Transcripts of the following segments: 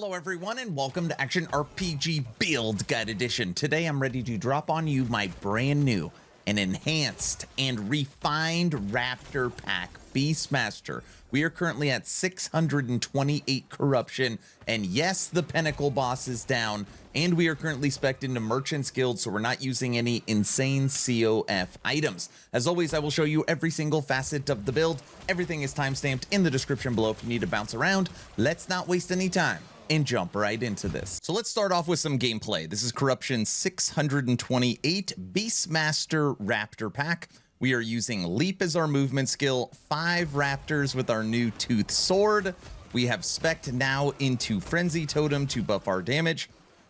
Hello everyone and welcome to Action RPG Build Guide Edition. Today I'm ready to drop on you my brand new and enhanced and refined Raptor Pack Beastmaster. We are currently at 628 corruption, and yes, the Pinnacle boss is down, and we are currently spec'd into Merchant's Guild, so we're not using any insane COF items. As always, I will show you every single facet of the build. Everything is timestamped in the description below if you need to bounce around. Let's not waste any time and jump right into this. So let's start off with some gameplay. This is Corruption 628 Beastmaster Raptor Pack. We are using Leap as our movement skill, 5 Raptors with our new Tooth Sword. We have spec'd now into Frenzy Totem to buff our damage,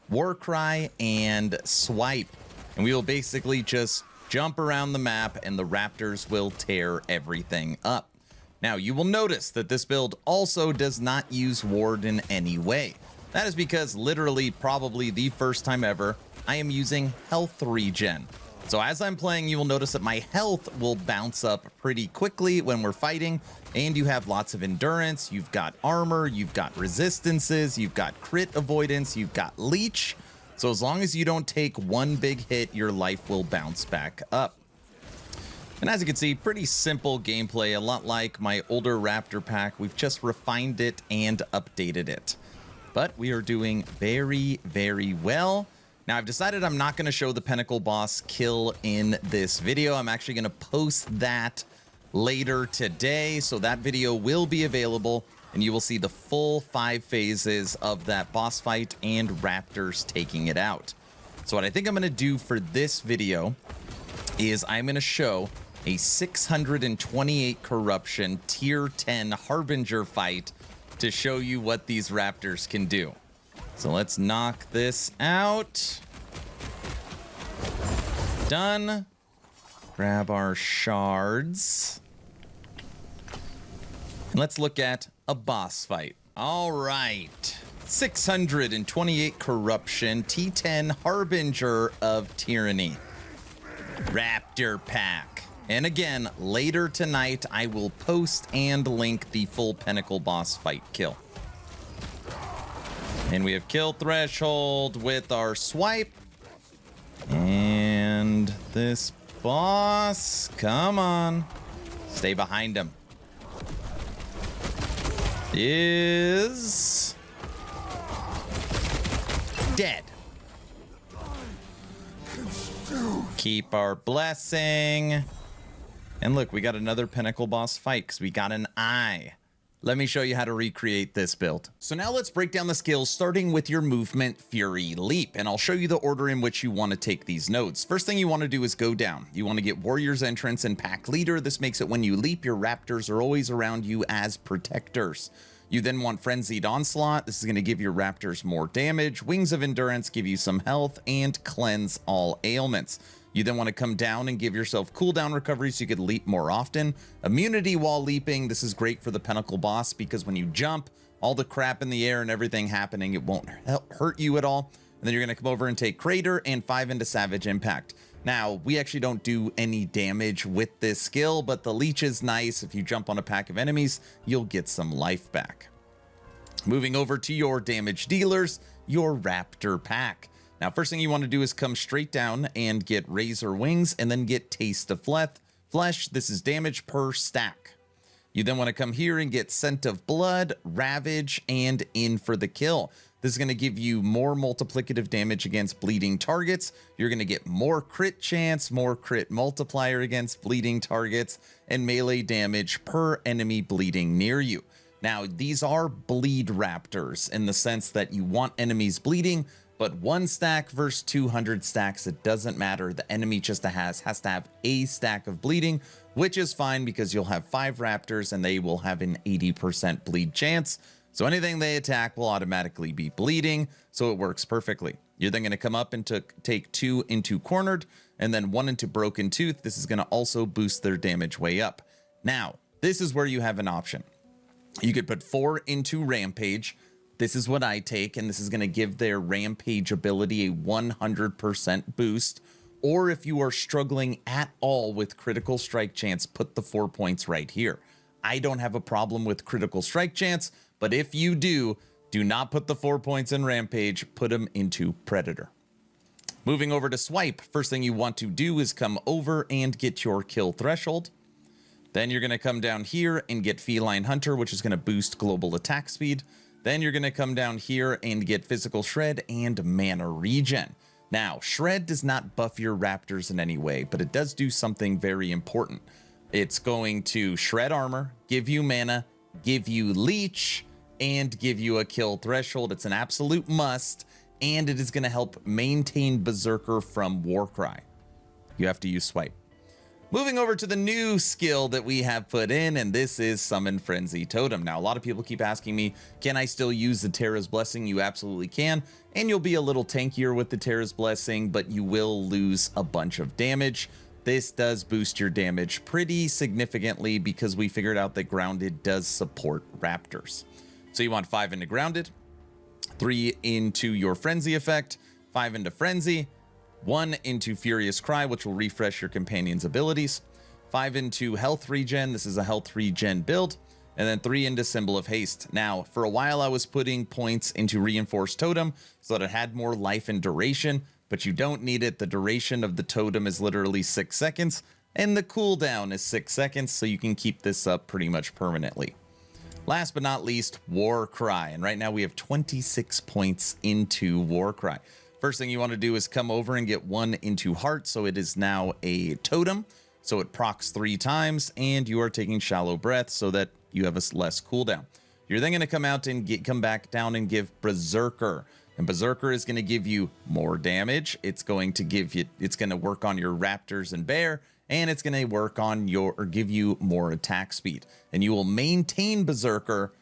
Warcry, and Swipe. And we will basically just jump around the map and the Raptors will tear everything up. Now, you will notice that this build also does not use Ward in any way. That is because literally probably the first time ever, I am using health regen. So as I'm playing, you will notice that my health will bounce up pretty quickly when we're fighting, and you have lots of endurance, you've got armor, you've got resistances, you've got crit avoidance, you've got leech. So as long as you don't take one big hit, your life will bounce back up. And as you can see, pretty simple gameplay, a lot like my older Raptor pack. We've just refined it and updated it. But we are doing very, very well. Now, I've decided I'm not going to show the Pinnacle boss kill in this video. I'm actually going to post that later today. So that video will be available and you will see the full 5 phases of that boss fight and Raptors taking it out. So what I think I'm going to do for this video is I'm going to show a 628 corruption tier 10 Harbinger fight to show you what these Raptors can do. So let's knock this out. Done. Grab our shards. And let's look at a boss fight. All right. 628 corruption, T10 Harbinger of Tyranny. Raptor Pack. And again, later tonight, I will post and link the full Pinnacle boss fight kill. And we have kill threshold with our swipe. And this boss, come on, stay behind him, is dead. Keep our blessing. And look, we got another Pinnacle boss fight because we got an eye. Let me show you how to recreate this build. So now let's break down the skills, starting with your movement, fury, leap, and I'll show you the order in which you want to take these nodes. First thing you want to do is go down. You want to get warrior's entrance and pack leader. This makes it when you leap, your raptors are always around you as protectors. You then want frenzied onslaught. This is going to give your raptors more damage. Wings of endurance give you some health and cleanse all ailments. You then want to come down and give yourself cooldown recovery so you could leap more often. Immunity while leaping. This is great for the Pinnacle boss because when you jump, all the crap in the air and everything happening, it won't hurt you at all. And then you're going to come over and take Crater and 5 into Savage Impact. Now, we actually don't do any damage with this skill, but the leech is nice. If you jump on a pack of enemies, you'll get some life back. Moving over to your damage dealers, your Raptor Pack. Now, first thing you want to do is come straight down and get Razor Wings and then get Taste of Flesh. This is damage per stack. You then want to come here and get Scent of Blood, Ravage, and In for the Kill. This is going to give you more multiplicative damage against bleeding targets. You're going to get more crit chance, more crit multiplier against bleeding targets, and melee damage per enemy bleeding near you. Now, these are bleed raptors in the sense that you want enemies bleeding, but 1 stack versus 200 stacks, it doesn't matter. The enemy just has to have a stack of bleeding, which is fine because you'll have 5 raptors and they will have an 80% bleed chance. So anything they attack will automatically be bleeding, so it works perfectly. You're then going to come up and take 2 into Cornered and then 1 into Broken Tooth. This is going to also boost their damage way up. Now, this is where you have an option. You could put 4 into Rampage. This is what I take, and this is going to give their Rampage ability a 100% boost. Or if you are struggling at all with critical strike chance, put the 4 points right here. I don't have a problem with critical strike chance, but if you do, Do not put the 4 points in Rampage, put them into Predator. Moving over to Swipe, first thing you want to do is come over and get your kill threshold. Then you're going to come down here and get Feline Hunter, which is going to boost global attack speed. Then you're going to come down here and get Physical Shred and Mana Regen. Now, Shred does not buff your Raptors in any way, but it does do something very important. It's going to shred armor, give you mana, give you leech, and give you a kill threshold. It's an absolute must, and it is going to help maintain Berserker from Warcry. You have to use Swipe. Moving over to the new skill that we have put in, and this is Summon Frenzy Totem. Now, a lot of people keep asking me, can I still use the Terra's Blessing? You absolutely can, and you'll be a little tankier with the Terra's Blessing, but you will lose a bunch of damage. This does boost your damage pretty significantly because we figured out that Grounded does support Raptors. So you want 5 into Grounded, 3 into your Frenzy effect, 5 into Frenzy, 1 into Furious Cry, which will refresh your companion's abilities, 5 into Health Regen, this is a Health Regen build, and then 3 into Symbol of Haste. Now, for a while I was putting points into Reinforced Totem so that it had more life and duration, but you don't need it. The duration of the totem is literally 6 seconds, and the cooldown is 6 seconds, so you can keep this up pretty much permanently. Last but not least, Warcry, and right now we have 26 points into Warcry. First thing you want to do is come over and get 1 into Heart, so it is now a totem, so it procs 3 times, and you are taking Shallow Breath so that you have a less cooldown. You're then going to come out and come back down and give Berserker. And Berserker is going to give you more damage. It's going to work on your Raptors and Bear, and it's going to work on give you more attack speed. And you will maintain Berserker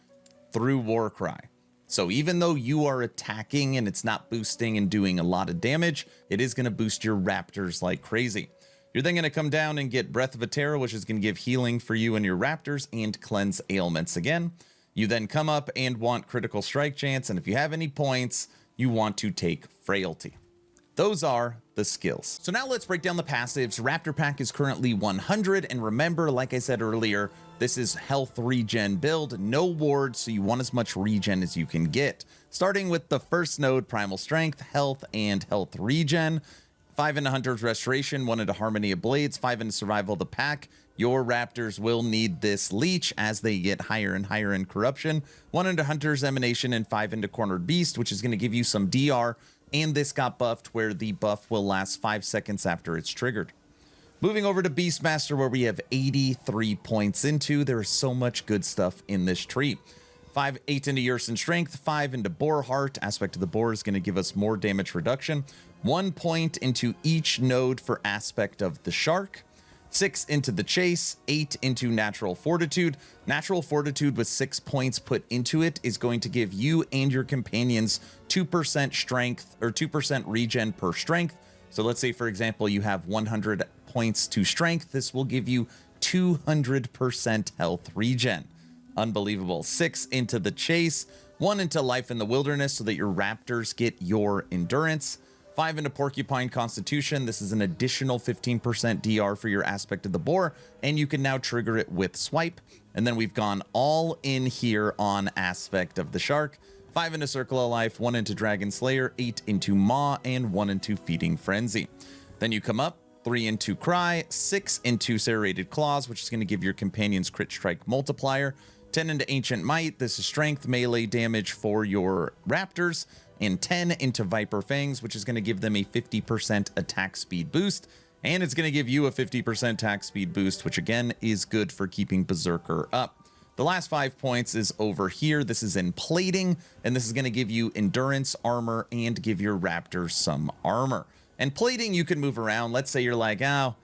through Warcry. So even though you are attacking and it's not boosting and doing a lot of damage, it is going to boost your Raptors like crazy. You're then going to come down and get Breath of Atera, which is going to give healing for you and your Raptors and cleanse ailments again. You then come up and want Critical Strike Chance, and if you have any points, you want to take Frailty. Those are the skills. So now let's break down the passives. Raptor Pack is currently 100, and remember, like I said earlier, this is health regen build, no wards, so you want as much regen as you can get. Starting with the first node, Primal Strength, Health, and Health Regen. 5 into Hunter's Restoration, 1 into Harmony of Blades, 5 into Survival of the Pack. Your Raptors will need this leech as they get higher and higher in corruption. 1 into Hunter's Emanation and 5 into Cornered Beast, which is going to give you some DR. And this got buffed where the buff will last 5 seconds after it's triggered. Moving over to Beastmaster, where we have 83 points into. There is so much good stuff in this tree. 8 into Yersin Strength, 5 into Boar Heart. Aspect of the Boar is going to give us more damage reduction. 1 point into each node for Aspect of the Shark. 6 into the Chase, 8 into Natural Fortitude. Natural Fortitude with 6 points put into it is going to give you and your companions 2% strength or 2% regen per strength. So let's say, for example, you have 100 points to strength. This will give you 200% health regen. Unbelievable. 6 into the Chase, 1 into Life in the Wilderness so that your Raptors get your endurance. 5 into Porcupine Constitution. This is an additional 15% DR for your Aspect of the Boar, and you can now trigger it with Swipe. And then we've gone all in here on Aspect of the Shark. 5 into Circle of Life, 1 into Dragon Slayer, 8 into Maw, and 1 into Feeding Frenzy. Then you come up, 3 into Cry, 6 into Serrated Claws, which is going to give your companions Crit Strike Multiplier. 10 into Ancient Might. This is strength melee damage for your Raptors. And 10 into Viper Fangs, which is going to give them a 50% attack speed boost. And it's going to give you a 50% attack speed boost, which again is good for keeping Berserker up. The last 5 points is over here. This is in Plating, and this is going to give you endurance, armor, and give your Raptors some armor. And Plating, you can move around. Let's say you're like, oh,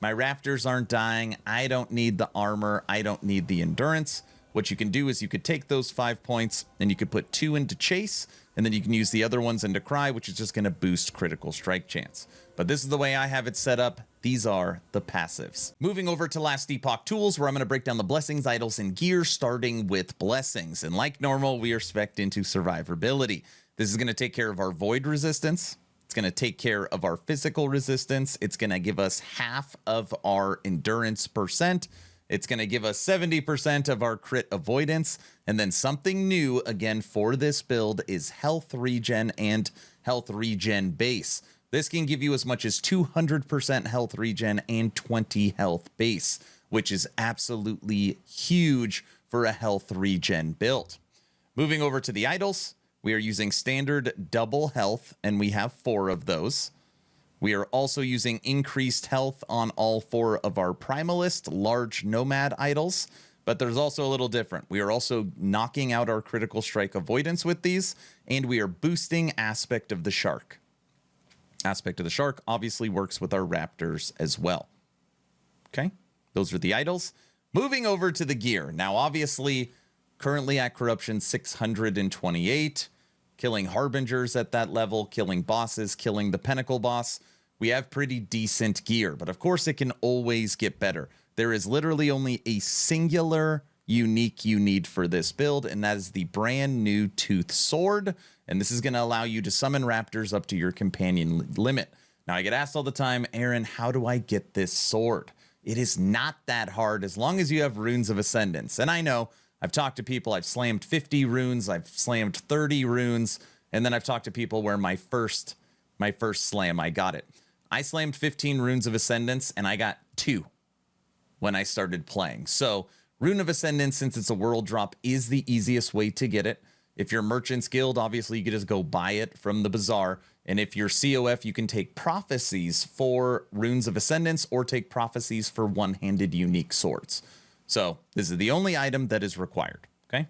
my Raptors aren't dying. I don't need the armor. I don't need the endurance. What you can do is you could take those 5 points and you could put 2 into Chase, and then you can use the other ones into Cry, which is just going to boost critical strike chance. But this is the way I have it set up. These are the passives. Moving over to last Epoch tools, where I'm going to break down the blessings, idols, and gear, starting with blessings. And like normal, we are spec'd into survivability. This is going to take care of our void resistance. It's going to take care of our physical resistance. It's going to give us half of our endurance percent. It's going to give us 70% of our crit avoidance. And then something new, again, for this build is health regen and health regen base. This can give you as much as 200% health regen and 20 health base, which is absolutely huge for a health regen build. Moving over to the idols, we are using standard double health, and we have 4 of those. We are also using increased health on all 4 of our Primalist large nomad idols, but there's also a little different. We are also knocking out our critical strike avoidance with these, and we are boosting Aspect of the Shark. Aspect of the Shark obviously works with our Raptors as well. Okay, those are the idols. Moving over to the gear. Now, obviously, currently at Corruption 628, killing Harbingers at that level, killing bosses, killing the Pinnacle boss. We have pretty decent gear, but of course it can always get better. There is literally only a singular unique you need for this build, and that is the brand new Tooth Sword. And this is going to allow you to summon Raptors up to your companion limit. Now, I get asked all the time, Aaron, how do I get this sword? It is not that hard as long as you have Runes of Ascendance. And I know I've talked to people, I've slammed 50 runes, I've slammed 30 runes, and then I've talked to people where my first slam, I got it. I slammed 15 Runes of Ascendance, and I got 2 when I started playing. So Rune of Ascendance, since it's a world drop, is the easiest way to get it. If you're Merchant's Guild, obviously you can just go buy it from the bazaar. And if you're COF, you can take prophecies for Runes of Ascendance or take prophecies for one-handed unique swords. So this is the only item that is required, okay?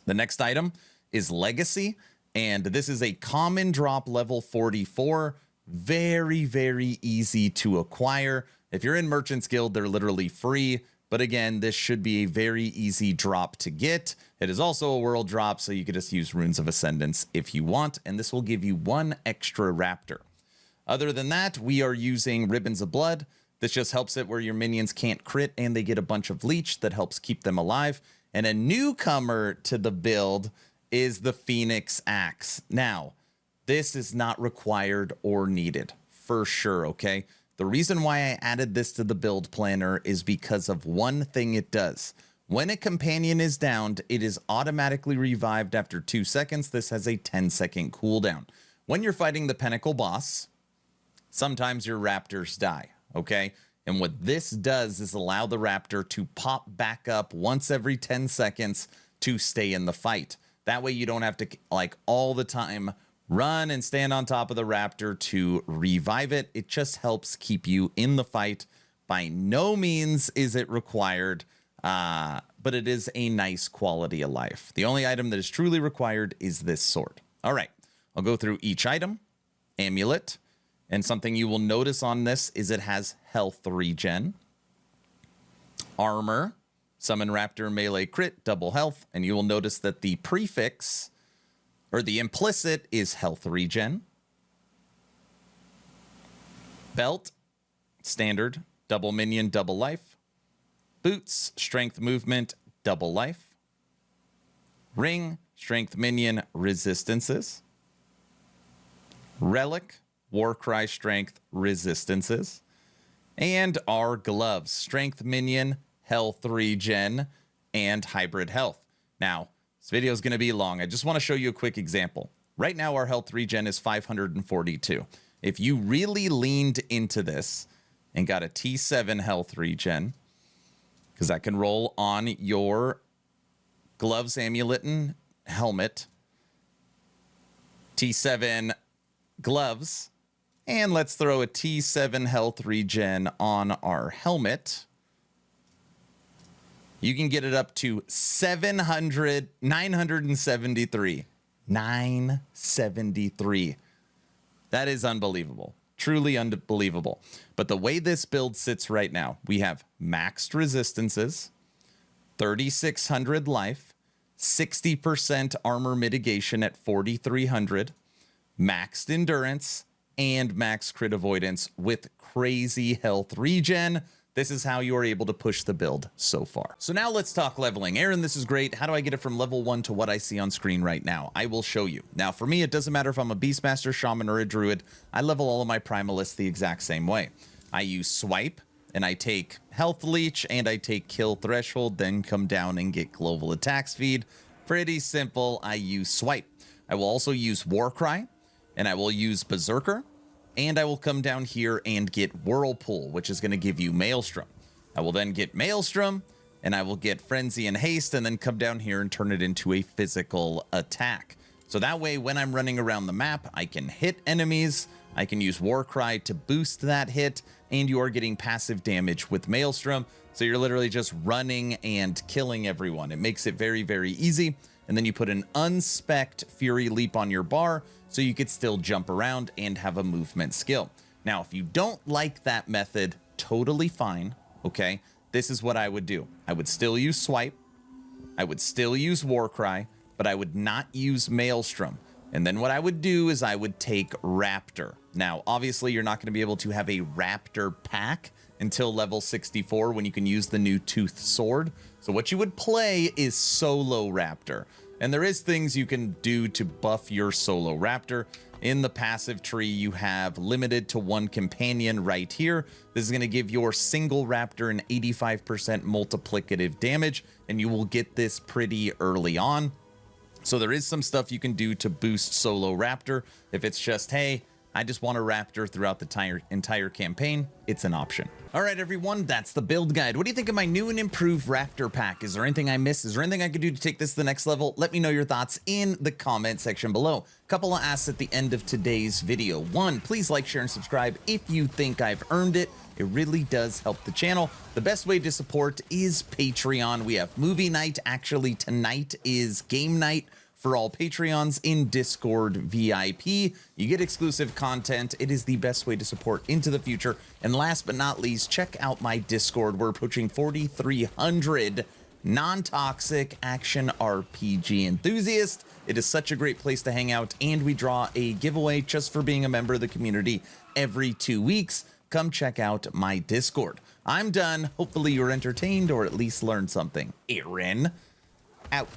The next item is Legacy, and this is a common drop level 44. Very, very easy to acquire. If you're in Merchant's Guild, they're literally free. But again, this should be a very easy drop to get. It is also a world drop, so you could just use Runes of Ascendance if you want, and this will give you 1 extra Raptor. Other than that, we are using Ribbons of Blood. This just helps it where your minions can't crit and they get a bunch of leech that helps keep them alive. And a newcomer to the build is the Phoenix Axe. Now, this is not required or needed for sure, okay? The reason why I added this to the build planner is because of one thing it does. When a companion is downed, it is automatically revived after 2 seconds. This has a 10-second cooldown. When you're fighting the Pinnacle boss, sometimes your Raptors die, okay? And what this does is allow the Raptor to pop back up once every 10 seconds to stay in the fight. That way you don't have to, like, all the time run and stand on top of the Raptor to revive it. It just helps keep you in the fight. By no means is it required, but it is a nice quality of life. The only item that is truly required is this sword. All right, I'll go through each item. Amulet, and something you will notice on this is it has health regen. Armor, summon Raptor melee crit, double health, and you will notice that the prefix, or the implicit, is health regen. Belt, standard, double minion, double life. Boots, strength movement, double life. Ring, strength minion, resistances. Relic, Warcry strength, resistances. And our gloves, strength minion, health regen, and hybrid health. Now, this video is going to be long. I just want to show you a quick example. Right now, our health regen is 542. If you really leaned into this and got a T7 health regen, because that can roll on your gloves, amulet, and helmet, T7 gloves, and let's throw a T7 health regen on our helmet. You can get it up to 973. 973. That is unbelievable. Truly unbelievable. But the way this build sits right now, we have maxed resistances, 3,600 life, 60% armor mitigation at 4,300, maxed endurance, and max crit avoidance with crazy health regen. This is how you are able to push the build so far. So now let's talk leveling. Aaron, this is great. How do I get it from level 1 to what I see on screen right now? I will show you. Now, for me, it doesn't matter if I'm a Beastmaster, Shaman, or a Druid. I level all of my Primalists the exact same way. I use Swipe, and I take health leech and I take kill threshold, then come down and get global attack speed. Pretty simple. I use swipe. I will also use Warcry, and I will use Berserker, and I will come down here and get Whirlpool, which is going to give you Maelstrom. I will then get Maelstrom, and I will get Frenzy and Haste, and then come down here and turn it into a physical attack. So that way, when I'm running around the map, I can hit enemies, I can use Warcry to boost that hit, and you are getting passive damage with Maelstrom. So you're literally just running and killing everyone. It makes it very, very easy. And then you put an unspec'd Fury Leap on your bar, so you could still jump around and have a movement skill. Now, if you don't like that method, totally fine, okay? This is what I would do. I would still use swipe. I would still use Warcry, but I would not use Maelstrom. And then what I would do is I would take Raptor. Now, obviously, you're not going to be able to have a Raptor Pack until level 64 when you can use the new Tooth Sword. So what you would play is solo Raptor. And there is things you can do to buff your solo Raptor. In the passive tree, you have limited to one companion right here. This is going to give your single Raptor an 85% multiplicative damage, and you will get this pretty early on. So there is some stuff you can do to boost solo Raptor. If it's just, hey, I just want a Raptor throughout the entire campaign, it's an option. All right, everyone, that's the build guide. What do you think of my new and improved Raptor Pack? Is there anything I missed? Is there anything I could do to take this to the next level? Let me know your thoughts in the comment section below. Couple of asks at the end of today's video. One, please like, share, and subscribe if you think I've earned it. It really does help the channel. The best way to support is Patreon. We have movie night. Actually, tonight is game night for all Patreons in Discord VIP. You get exclusive content. It is the best way to support into the future. And last but not least, check out my Discord. We're approaching 4,300 non-toxic action RPG enthusiasts. It is such a great place to hang out, and we draw a giveaway just for being a member of the community every 2 weeks. Come check out my Discord. I'm done. Hopefully you were entertained or at least learned something. Aaron, out.